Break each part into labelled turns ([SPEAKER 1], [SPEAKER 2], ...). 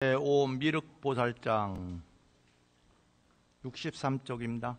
[SPEAKER 1] 제5 미륵보살장 63쪽입니다.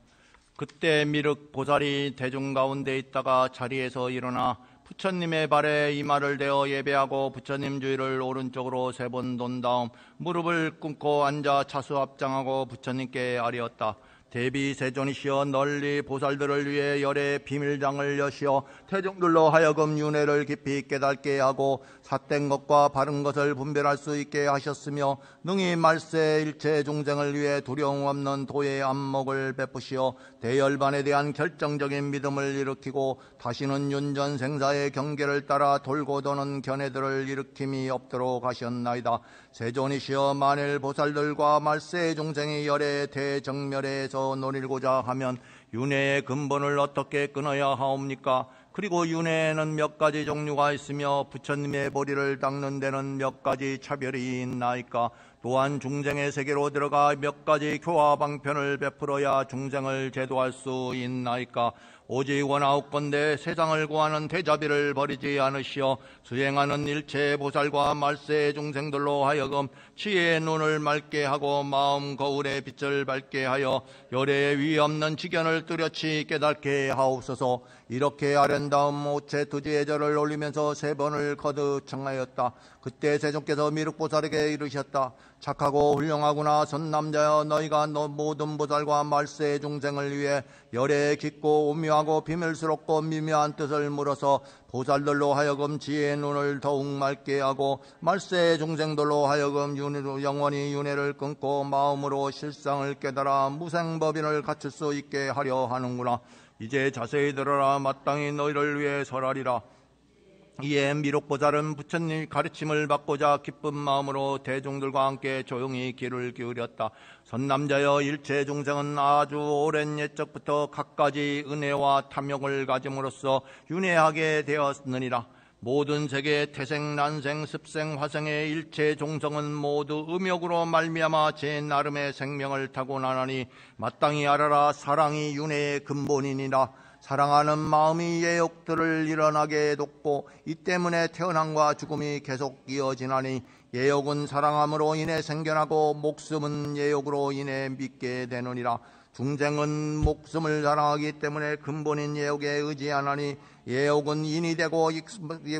[SPEAKER 1] 그때 미륵보살이 대중 가운데 있다가 자리에서 일어나 부처님의 발에 이마를 대어 예배하고 부처님 주위를 오른쪽으로 3번 돈 다음 무릎을 꿇고 앉아 차수합장하고 부처님께 아뢰었다. 대비 세존이시여, 널리 보살들을 위해 열의 비밀장을 여시어 태중들로 하여금 윤회를 깊이 깨닫게 하고 삿된 것과 바른 것을 분별할 수 있게 하셨으며 능히 말세 일체 중생을 위해 두려움 없는 도의 안목을 베푸시어 대열반에 대한 결정적인 믿음을 일으키고 다시는 윤전 생사의 경계를 따라 돌고 도는 견해들을 일으킴이 없도록 하셨나이다. 세존이시여, 만일 보살들과 말세 중생이 열의 대정멸에서 노리고자 하면 윤회의 근본을 어떻게 끊어야 하옵니까? 그리고 윤회에는 몇 가지 종류가 있으며 부처님의 보리를 닦는 데는 몇 가지 차별이 있나이까? 또한 중생의 세계로 들어가 몇 가지 교화 방편을 베풀어야 중생을 제도할 수 있나이까? 오직 원하옵건대 세상을 구하는 대자비를 버리지 않으시어 수행하는 일체 보살과 말세 중생들로 하여금 지혜의 눈을 맑게 하고 마음 거울의 빛을 밝게 하여 열의 위 없는 지견을 뚜렷이 깨닫게 하옵소서. 이렇게 아랜 다음 오체 투지의 절을 올리면서 3번을 거듭 청하였다. 그때 세존께서 미륵보살에게 이르셨다. 착하고 훌륭하구나 선남자여, 너희가 모든 보살과 말세 중생을 위해 열의 깊고 오묘하고 비밀스럽고 미묘한 뜻을 물어서 보살들로 하여금 지혜의 눈을 더욱 맑게 하고 말세 중생들로 하여금 영원히 윤회를 끊고 마음으로 실상을 깨달아 무생법인을 갖출 수 있게 하려 하는구나. 이제 자세히 들어라. 마땅히 너희를 위해 설하리라. 이에 미륵보살은 부처님 가르침을 받고자 기쁜 마음으로 대중들과 함께 조용히 귀를 기울였다. 선남자여, 일체 중생은 아주 오랜 옛적부터 갖가지 은혜와 탐욕을 가짐으로써 윤회하게 되었느니라. 모든 세계 태생, 난생, 습생, 화생의 일체 종성은 모두 음욕으로 말미암아 제 나름의 생명을 타고나나니 마땅히 알아라. 사랑이 윤회의 근본이니라. 사랑하는 마음이 예욕들을 일어나게 돕고 이 때문에 태어남과 죽음이 계속 이어지나니 예욕은 사랑함으로 인해 생겨나고 목숨은 예욕으로 인해 믿게 되느니라. 중생은 목숨을 사랑하기 때문에 근본인 예욕에 의지하나니 예욕은 인이 되고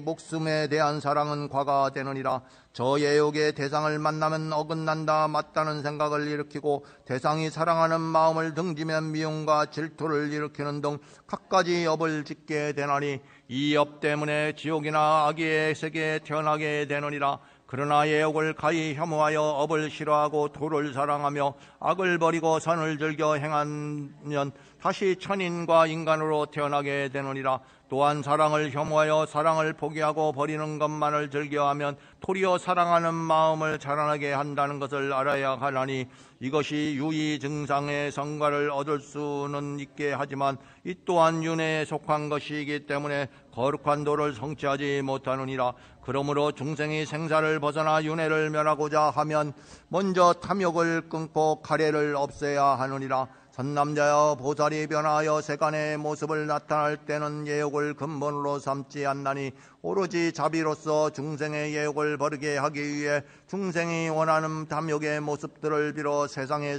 [SPEAKER 1] 목숨에 대한 사랑은 과가 되느니라. 저 예욕의 대상을 만나면 어긋난다 맞다는 생각을 일으키고 대상이 사랑하는 마음을 등지면 미움과 질투를 일으키는 등 갖가지 업을 짓게 되나니 이 업 때문에 지옥이나 악의 세계에 태어나게 되느니라. 그러나 예욕을 가히 혐오하여 업을 싫어하고 도를 사랑하며 악을 버리고 선을 즐겨 행하면 다시 천인과 인간으로 태어나게 되느니라. 또한 사랑을 혐오하여 사랑을 포기하고 버리는 것만을 즐겨하면 도리어 사랑하는 마음을 자라나게 한다는 것을 알아야 하나니 이것이 유의 증상의 성과를 얻을 수는 있게 하지만 이 또한 윤회에 속한 것이기 때문에 거룩한 도를 성취하지 못하느니라. 그러므로 중생이 생사를 벗어나 윤회를 멸하고자 하면 먼저 탐욕을 끊고 가래를 없애야 하느니라. 선남자여, 보살이 변화하여 세간의 모습을 나타날 때는 예욕을 근본으로 삼지 않나니 오로지 자비로서 중생의 예욕을 버리게 하기 위해 중생이 원하는 탐욕의 모습들을 빌어 세상의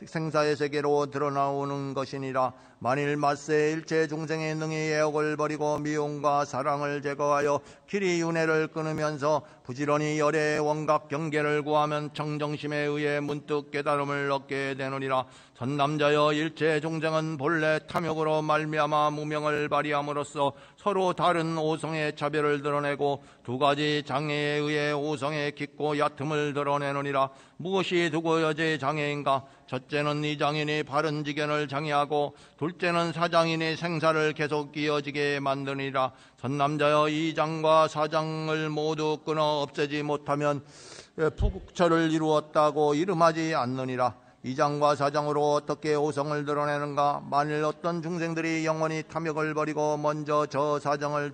[SPEAKER 1] 생사의 세계로 드러나오는 것이니라. 만일 말세 일체 중생이 능히 예욕을 버리고 미움과 사랑을 제거하여 길이 윤회를 끊으면서 부지런히 열의 원각 경계를 구하면 정정심에 의해 문득 깨달음을 얻게 되느니라. 선남자여, 일체 중생은 본래 탐욕으로 말미암아 무명을 발휘함으로써 서로 다른 오성의 차별을 드러내고 두 가지 장애에 의해 오성의 깊고 얕음을 드러내느니라. 무엇이 두 가지 장애인가? 첫째는 이 장인이 바른 지견을 장애하고 둘째는 사장인이 생사를 계속 이어지게 만드니라. 선남자여, 이 장과 사장을 모두 끊어 없애지 못하면 부국처를 이루었다고 이름하지 않느니라. 이장과 사장으로 어떻게 오성을 드러내는가? 만일 어떤 중생들이 영원히 탐욕을 버리고 먼저 저 사정을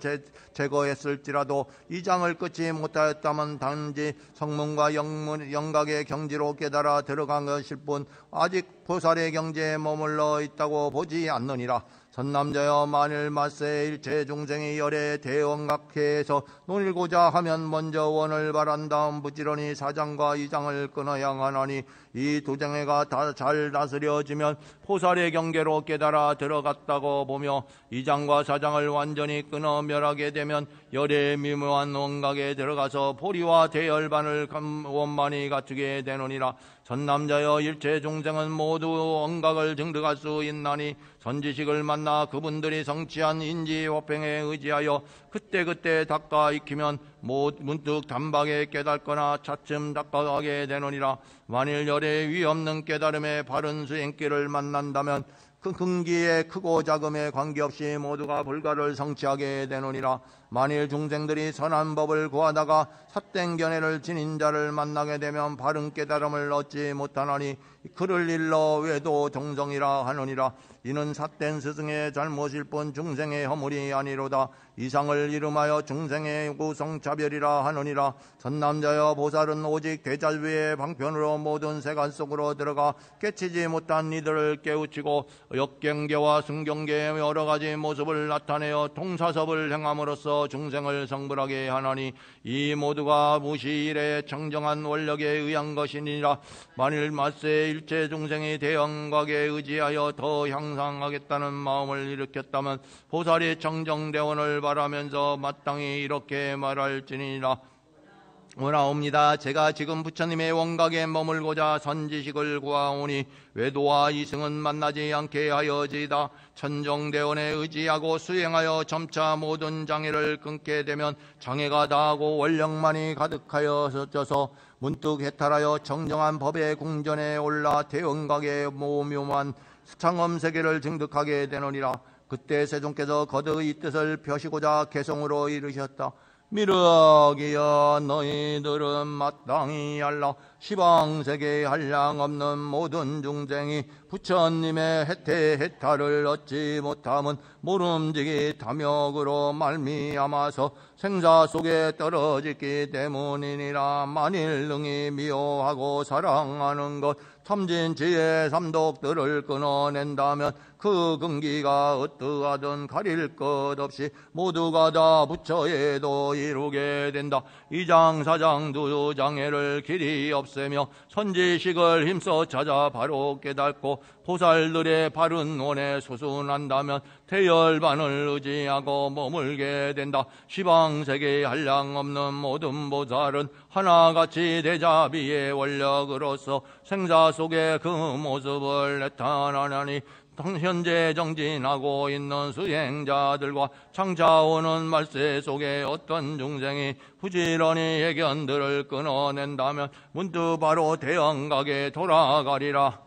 [SPEAKER 1] 제거했을지라도 이장을 끊지 못하였다면 단지 성문과 영각의 경지로 깨달아 들어간 것일 뿐 아직 보살의 경지에 머물러 있다고 보지 않느니라. 선남자여 만일 말세 일체 중생이 열에 대원각해서 논일고자 하면 먼저 원을 바란 다음 부지런히 사장과 이장을 끊어야 하나니 이 두 장애가 다 잘 다스려지면 포살의 경계로 깨달아 들어갔다고 보며 이장과 사장을 완전히 끊어 멸하게 되면 열의 미묘한 원각에 들어가서 보리와 대열반을 원만히 갖추게 되느니라. 선남자여 일체 중생은 모두 원각을 증득할 수 있나니 선지식을 만나 그분들이 성취한 인지호평에 의지하여 그때그때 닦아 익히면 문득 단박에 깨닫거나 차츰 닦아가게 되느니라. 만일 열의 위없는 깨달음의 바른 수행길을 만난다면 그 근기에 크고 작음에 관계없이 모두가 불가를 성취하게 되느니라. 만일 중생들이 선한 법을 구하다가 삿된 견해를 지닌 자를 만나게 되면 바른 깨달음을 얻지 못하나니 그를 일러 외도 정성이라 하느니라. 이는 삿된 스승의 잘못일 뿐 중생의 허물이 아니로다. 이상을 이름하여 중생의 구성차별이라 하느니라. 선남자여 보살은 오직 대자주의 방편으로 모든 세간 속으로 들어가 깨치지 못한 이들을 깨우치고 역경계와 승경계의 여러가지 모습을 나타내어 통사섭을 행함으로써 중생을 성불하게 하나니 이 모두가 무시일의 청정한 원력에 의한 것이니라. 만일 말세 일체 중생이 대영각에 의지하여 더 향상하겠다는 마음을 일으켰다면 보살이 청정대원을 바라면서 마땅히 이렇게 말할지니라. 오나옵니다. 제가 지금 부처님의 원각에 머물고자 선지식을 구하오니 외도와 이승은 만나지 않게 하여지이다. 천정대원에 의지하고 수행하여 점차 모든 장애를 끊게 되면 장애가 다하고 원력만이 가득하여져서 문득 해탈하여 정정한 법의 궁전에 올라 대원각의 모묘한 창엄세계를 증득하게 되느니라. 그때 세존께서 거듭 이 뜻을 펴시고자 개성으로 이르셨다. 미륵이여 너희들은 마땅히 알라. 시방세계에 한량 없는 모든 중생이 부처님의 해탈을 얻지 못함은 모름지기 탐욕으로 말미암아서 생사 속에 떨어지기 때문이니라. 만일 능히 미워하고 사랑하는 것 참진지혜 삼독들을 끊어낸다면 그 근기가 어떠하든 가릴 것 없이 모두가 다 부처에도 이루게 된다. 이장 사장 두 장애를 길이 없애며 선지식을 힘써 찾아 바로 깨닫고 보살들의 바른 원에 소순한다면 대열반을 의지하고 머물게 된다. 시방세계에 한량 없는 모든 보살은 하나같이 대자비의 원력으로서 생사 속에 그 모습을 나타나나니 현재 정진하고 있는 수행자들과 창차오는 말세 속에 어떤 중생이 부지런히 해견들을 끊어낸다면 문득 바로 대영각에 돌아가리라.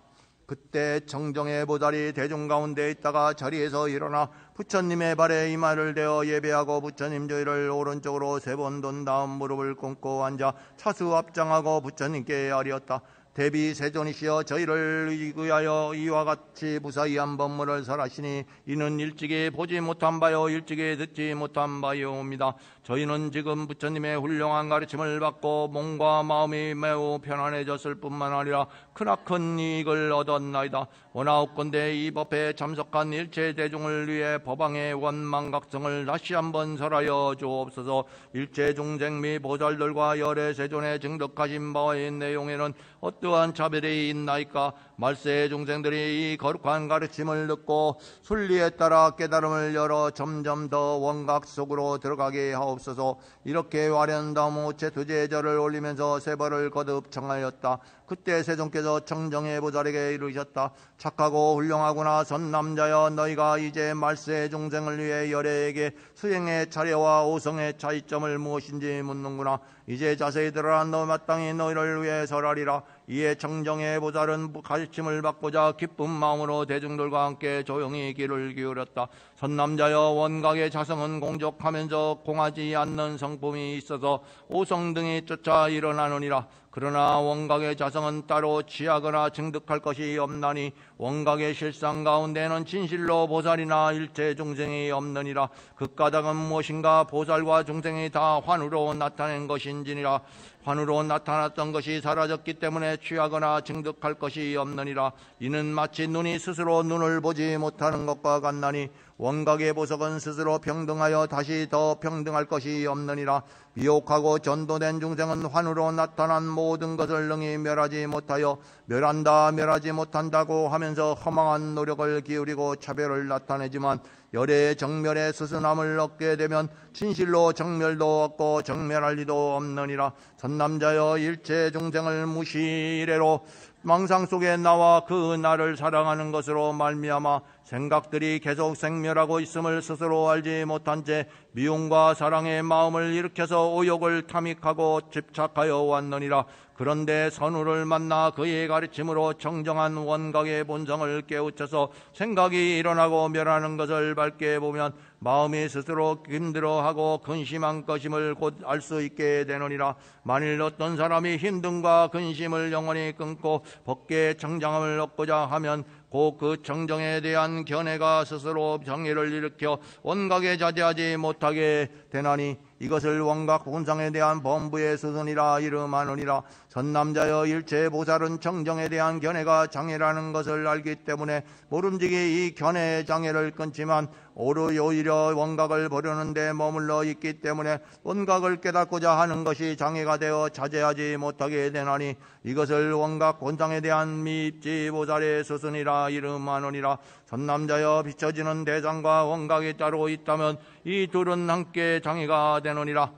[SPEAKER 1] 그때 청정의 보살이 대중 가운데 있다가 자리에서 일어나 부처님의 발에 이마를 대어 예배하고 부처님 저희를 오른쪽으로 3번 돈 다음 무릎을 꿇고 앉아 차수 앞장하고 부처님께 아뢰었다. 대비 세존이시여 저희를 위하여 이와 같이 무사히한 법문을 설하시니 이는 일찍이 보지 못한 바요 일찍이 듣지 못한 바요옵니다. 저희는 지금 부처님의 훌륭한 가르침을 받고 몸과 마음이 매우 편안해졌을 뿐만 아니라 크나큰 이익을 얻었나이다. 원하옵건대 이 법회에 참석한 일체 대중을 위해 법왕의 원망각성을 다시 한번 설하여 주옵소서. 일체 중생 및 보살들과 열애 세존에 증득하신 바의 내용에는 어떠한 차별이 있나이까? 말세 중생들이 이 거룩한 가르침을 듣고 순리에 따라 깨달음을 열어 점점 더 원각 속으로 들어가게 하옵소서. 이렇게 와련다무 제2제절을 올리면서 세벌을 거듭 청하였다. 그때 세존께서 청정의 보살에게 이르셨다. 착하고 훌륭하구나 선남자여 너희가 이제 말세 중생을 위해 열애에게 수행의 차례와 오성의 차이점을 무엇인지 묻는구나. 이제 자세히 들어라. 너 마땅히 너희를 위해 설하리라. 이에 청정의 보살은 가르침을 받고자 기쁜 마음으로 대중들과 함께 조용히 귀를 기울였다. 선남자여 원각의 자성은 공적하면서 공하지 않는 성품이 있어서 오성 등이 쫓아 일어나느니라. 그러나 원각의 자성은 따로 취하거나 증득할 것이 없나니 원각의 실상 가운데는 진실로 보살이나 일체 중생이 없느니라. 그 까닭은 무엇인가? 보살과 중생이 다 환으로 나타낸 것인지니라. 환으로 나타났던 것이 사라졌기 때문에 취하거나 증득할 것이 없느니라. 이는 마치 눈이 스스로 눈을 보지 못하는 것과 같나니 원각의 보석은 스스로 평등하여 다시 더 평등할 것이 없느니라. 비옥하고 전도된 중생은 환으로 나타난 모든 것을 능히 멸하지 못하여 멸하지 못한다고 하면서 허망한 노력을 기울이고 차별을 나타내지만 열의 정멸의 스승함을 얻게 되면 진실로 정멸도 얻고 정멸할 리도 없느니라. 선남자여 일체 중생을 무시이래로 망상 속에 나와 그 나를 사랑하는 것으로 말미암아 생각들이 계속 생멸하고 있음을 스스로 알지 못한 채 미움과 사랑의 마음을 일으켜서 오욕을 탐닉하고 집착하여 왔느니라. 그런데 선우를 만나 그의 가르침으로 정정한 원각의 본성을 깨우쳐서 생각이 일어나고 멸하는 것을 밝게 보면 마음이 스스로 힘들어하고 근심한 것임을 곧 알 수 있게 되느니라. 만일 어떤 사람이 힘듦과 근심을 영원히 끊고 법계의 정정함을 얻고자 하면 곧 그 정정에 대한 견해가 스스로 정의를 일으켜 원각에 자제하지 못하게 되나니 이것을 원각 본성에 대한 범부의 수순이라 이름하느니라. 선남자여 일체 보살은 정정에 대한 견해가 장애라는 것을 알기 때문에 모름지기 이 견해의 장애를 끊지만 오히려 원각을 보려는 데 머물러 있기 때문에 원각을 깨닫고자 하는 것이 장애가 되어 자제하지 못하게 되나니 이것을 원각 본성에 대한 미입지 보살의 수순이라 이름하느니라. 선남자여 비춰지는 대상과 원각이 따로 있다면 이 둘은 함께 장애가 되느니라.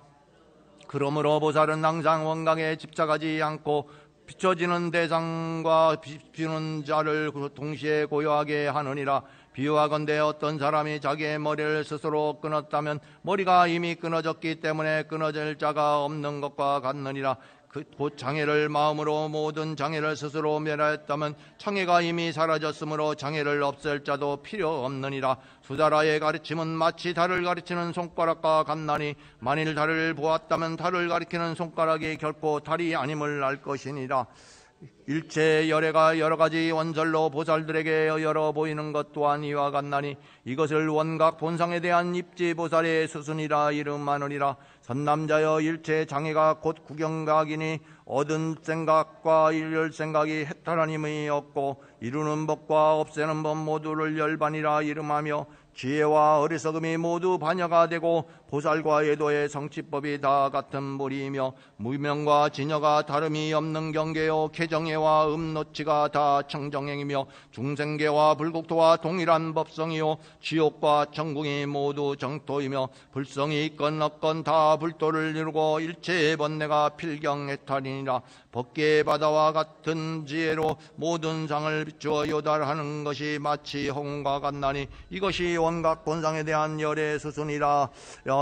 [SPEAKER 1] 그러므로 보살은 항상 원각에 집착하지 않고 비춰지는 대상과 비추는 자를 동시에 고요하게 하느니라. 비유하건대 어떤 사람이 자기의 머리를 스스로 끊었다면 머리가 이미 끊어졌기 때문에 끊어질 자가 없는 것과 같느니라. 곧 장애를 마음으로 모든 장애를 스스로 멸하였다면 장애가 이미 사라졌으므로 장애를 없앨 자도 필요 없느니라. 수다라의 가르침은 마치 달을 가리키는 손가락과 같나니 만일 달을 보았다면 달을 가리키는 손가락이 결코 달이 아님을 알 것이니라. 일체 열애가 여러가지 원설로 보살들에게 열어 보이는 것 또한 이와 같나니 이것을 원각 본성에 대한 입지보살의 수순이라 이름하느니라. 선남자여 일체 장애가 곧 구경각이니 얻은 생각과 이룰 생각이 해탈한 힘이 없고 이루는 법과 없애는 법 모두를 열반이라 이름하며 지혜와 어리석음이 모두 반여가 되고 보살과 예도의 성취법이 다 같은 무리이며 무명과 진여가 다름이 없는 경계요 개정예와 음노치가 다 청정행이며 중생계와 불국토와 동일한 법성이요 지옥과 천궁이 모두 정토이며 불성이 있건 없건 다 불도를 이루고 일체의 번뇌가 필경해탈이니라. 법계의 바다와 같은 지혜로 모든 상을 비추어 요달하는 것이 마치 홍과 같나니 이것이 원각 본상에 대한 열의 수순이라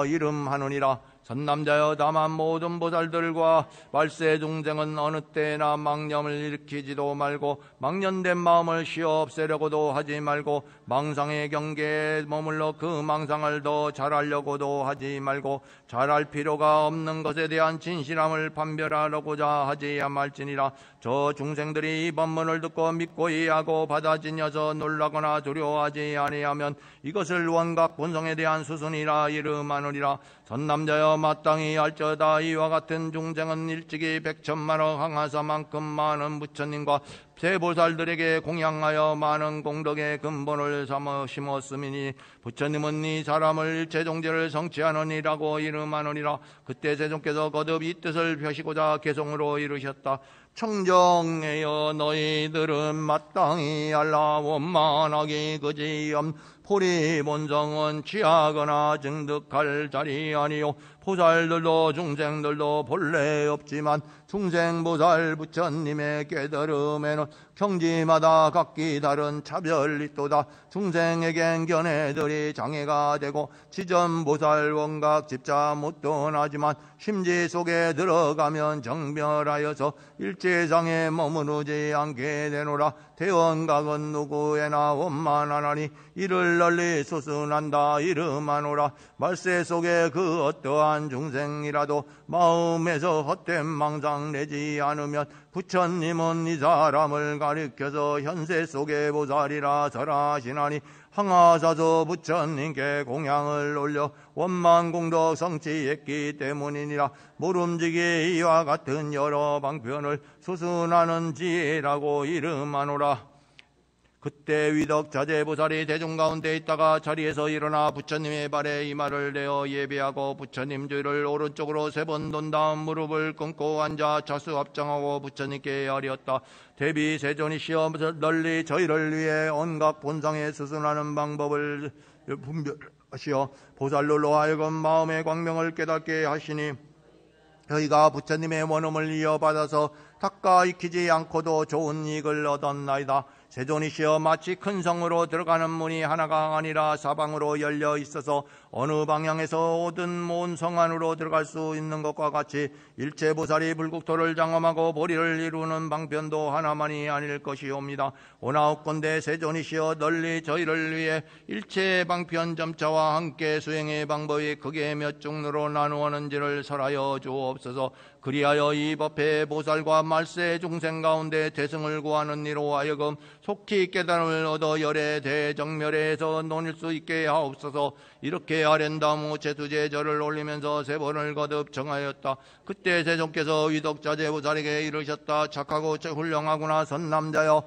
[SPEAKER 1] 이름하느니라. 선남자여 다만 모든 보살들과 말세 중생은 어느 때나 망념을 일으키지도 말고 망년된 마음을 쉬어 없애려고도 하지 말고 망상의 경계에 머물러 그 망상을 더 잘하려고도 하지 말고 잘할 필요가 없는 것에 대한 진실함을 판별하려고자 하지 말지니라. 저 중생들이 이 법문을 듣고 믿고 이해하고 받아들여서 놀라거나 두려워하지 아니하면 이것을 원각 본성에 대한 수순이라 이름하느니라. 선남자여 마땅히 알쩌다 이와 같은 중생은 일찍이 백천만억 항하사만큼 많은 부처님과 세보살들에게 공양하여 많은 공덕의 근본을 삼아 심었음이니 부처님은 이 사람을 일체 종제를 성취하느니라고 이름하느니라. 그때 세존께서 거듭 이 뜻을 펴시고자 개성으로 이르셨다. 청정하여 너희들은 마땅히 알라. 원만하기 그지엄 포리 본성은 취하거나 증득할 자리 아니요 보살들도 중생들도 본래 없지만 중생보살 부처님의 깨달음에는 경지마다 각기 다른 차별이 있도다. 중생에겐 견해들이 장애가 되고 지전보살 원각 집자 못 떠나지만 심지 속에 들어가면 정멸하여서 일제상에 머무르지 않게 되노라. 대원각은 누구에나 원만하나니 이를 하늘을 널리 수순한다 이름하노라. 말세 속에 그 어떠한 중생이라도 마음에서 헛된 망상 내지 않으면 부처님은 이 사람을 가리켜서 현세 속에 보살이라 설하시나니 항하사서 부처님께 공양을 올려 원만공덕 성취했기 때문이니라. 모름지기 이와 같은 여러 방편을 수순하는 지혜라고 이름하노라. 그때 위덕자재보살이 대중 가운데 있다가 자리에서 일어나 부처님의 발에 이마를 대어 예배하고 부처님 주위를 오른쪽으로 3번 돈 다음 무릎을 꿇고 앉아 자수합장하고 부처님께 아뢰었다. 대비 세존이시여 널리 저희를 위해 온갖 본상에 수순하는 방법을 분별하시어 보살로로 하여금 마음의 광명을 깨닫게 하시니 저희가 부처님의 원음을 이어받아서 닦아 익히지 않고도 좋은 이익을 얻었나이다. 세존이시여 마치 큰 성으로 들어가는 문이 하나가 아니라 사방으로 열려 있어서 어느 방향에서 오든 온 성 안으로 들어갈 수 있는 것과 같이 일체보살이 불국토를 장엄하고 보리를 이루는 방편도 하나만이 아닐 것이옵니다. 오나옵건대 세존이시여 널리 저희를 위해 일체 방편 점차와 함께 수행의 방법이 크게 몇 종류로 나누었는지를 설하여 주옵소서. 그리하여 이 법회 보살과 말세 중생 가운데 대승을 구하는 이로 하여금 속히 깨달음을 얻어 열의 대정멸에서 논일 수 있게 하옵소서. 이렇게 아랜다무 제두제 절을 올리면서 3번을 거듭 정하였다. 그때 세존께서 위덕자재보살에게 이르셨다. 착하고 훌륭하구나 선남자여,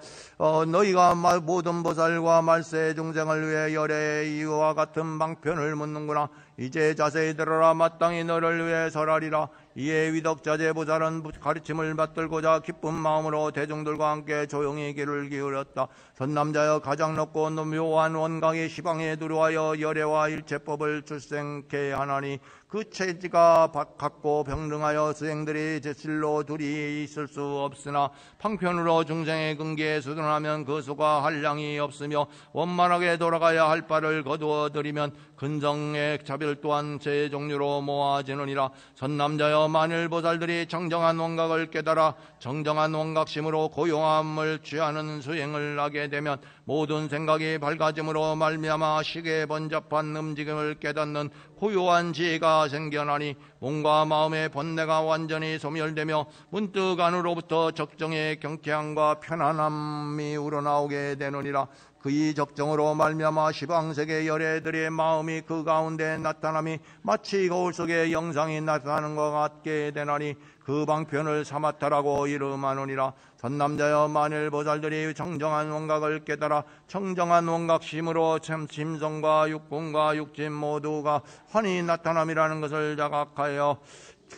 [SPEAKER 1] 너희가 모든 보살과 말세 중생을 위해 열의 이와 같은 방편을 묻는구나. 이제 자세히 들어라. 마땅히 너를 위해 설하리라. 이에 위덕자재보살은 가르침을 받들고자 기쁜 마음으로 대중들과 함께 조용히 귀를 기울였다. 선남자여, 가장 높고 묘한 원각의 시방에 두루하여 열애와 일체법을 출생케 하나니 그 체지가 같고 병등하여 수행들이 제실로 둘이 있을 수 없으나 방편으로 중생의 근기에 수둔하면 그 수가 한량이 없으며 원만하게 돌아가야 할 바를 거두어들이면 근성의 차별 또한 제 종류로 모아지느니라. 선남자여, 만일 보살들이 정정한 원각을 깨달아 정정한 원각심으로 고요함을 취하는 수행을 하게 되면 모든 생각이 밝아짐으로 말미암아 식에 번잡한 움직임을 깨닫는 고요한 지혜가 생겨나니 몸과 마음의 번뇌가 완전히 소멸되며 문득 안으로부터 적정의 경쾌함과 편안함이 우러나오게 되느니라. 그이 적정으로 말미암아 시방세계 열애들의 마음이 그 가운데 나타남이 마치 거울 속에 영상이 나타나는 것 같게 되나니 그 방편을 사마타라고 이름하느니라. 선남자여, 만일 보살들이 정정한 원각을 깨달아 정정한 원각심으로 심성과 육군과 육진 모두가 환히 나타남이라는 것을 자각하여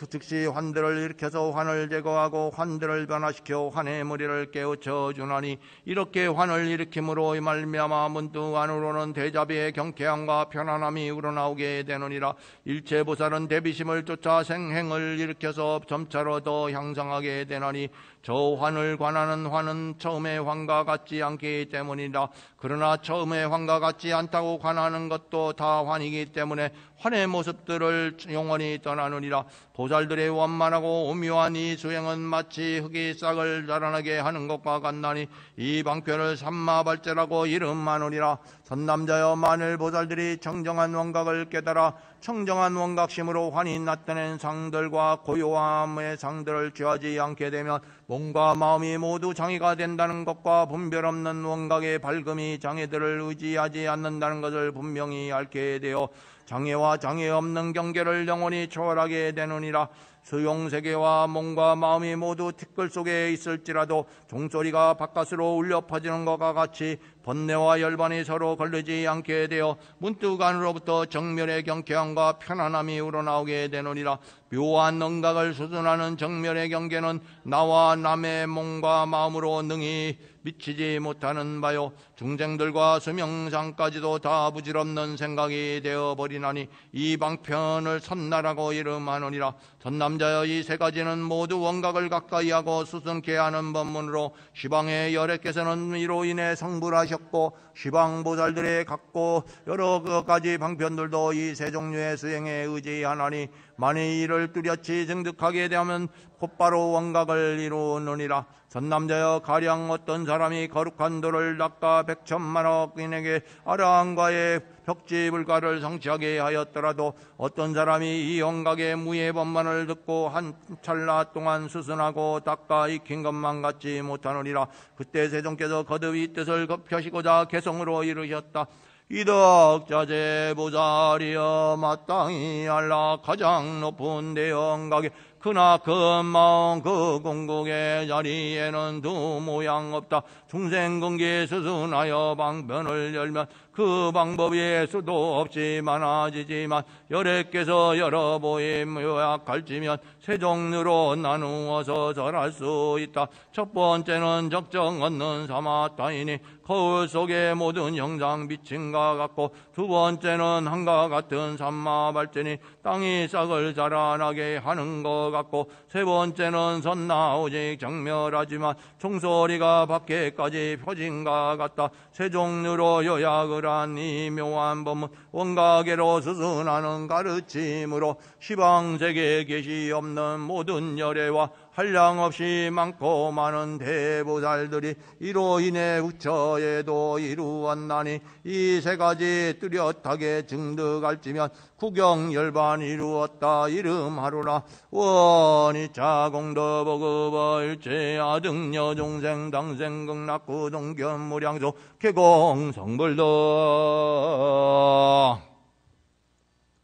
[SPEAKER 1] 즉시 환들을 일으켜서 환을 제거하고 환들을 변화시켜 환의 무리를 깨우쳐 주나니 이렇게 환을 일으킴으로 말미암아 문득 안으로는 대자비의 경쾌함과 편안함이 우러나오게 되느니라. 일체보살은 대비심을 쫓아 생행을 일으켜서 점차로 더 향상하게 되나니 저 환을 관하는 환은 처음의 환과 같지 않기 때문이라. 그러나 처음의 환과 같지 않다고 관하는 것도 다 환이기 때문에 환의 모습들을 영원히 떠나느니라. 보살들의 원만하고 오묘한 이 수행은 마치 흙이 싹을 자라나게 하는 것과 같나니 이 방편을 삼마발제라고 이름하느니라. 선남자여, 만일 보살들이 정정한 원각을 깨달아 청정한 원각심으로 환히 나타낸 상들과 고요함의 상들을 취하지 않게 되면 몸과 마음이 모두 장애가 된다는 것과 분별 없는 원각의 밝음이 장애들을 의지하지 않는다는 것을 분명히 알게 되어 장애와 장애 없는 경계를 영원히 초월하게 되느니라. 수용세계와 몸과 마음이 모두 티끌 속에 있을지라도 종소리가 바깥으로 울려 퍼지는 것과 같이 번뇌와 열반이 서로 걸리지 않게 되어 문득 안으로부터 정멸의 경쾌함과 편안함이 우러나오게 되느니라. 묘한 언각을 수준하는 정멸의 경계는 나와 남의 몸과 마음으로 능히 미치지 못하는 바요, 중생들과 수명상까지도 다 부질없는 생각이 되어버리나니 이 방편을 선나라고 이름하느니라. 전남자여, 이 세 가지는 모두 원각을 가까이 하고 수승케 하는 법문으로 시방의 열애께서는 이로 인해 성불하셨고 시방보살들의 갖고 여러 가지 방편들도 이 세 종류의 수행에 의지하나니 만일 이를 뚜렷이 증득하게 되면 곧바로 원각을 이루느니라. 선남자여, 가령 어떤 사람이 거룩한 돌을 닦아 100천만억인에게 아라함과의 벽지불가를 성취하게 하였더라도 어떤 사람이 이 원각의 무예 법만을 듣고 한 찰나 동안 수순하고 닦아 익힌 것만 갖지 못하느니라. 그때 세종께서 거듭 이 뜻을 펴시고자 개성으로 이르셨다. 이덕자재 보살이여, 마땅히 알라 가장 높은 대영각에 크나큰 마음 그 공국의 자리에는 두 모양 없다. 중생근기에 수순하여 방편을 열면 그 방법이 수도 없이 많아지지만 열애께서 여러 보임 요약할지면 세 종류로 나누어서 절할 수 있다. 첫 번째는 적정 얻는 사마타이니 거울 속의 모든 형상 비친과 같고, 두 번째는 한과 같은 산마발전이 땅이 싹을 자라나게 하는 것 같고, 세 번째는 선나 오직 정멸하지만 종소리가 밖에까지 펴진과 같다. 세 종류로 요약을 한 이 묘한 법문, 원각계로 수순하는 가르침으로 시방세계에 계시 없는 모든 열애와 한량없이 많고 많은 대보살들이 이로 인해 부처에도 이루었나니, 이 세 가지 뚜렷하게 증득할지면 구경열반 이루었다 이름하루라. 원이차 공덕보급어 일체 아등여 종생 당생 극락구 동견무량소 개공성불도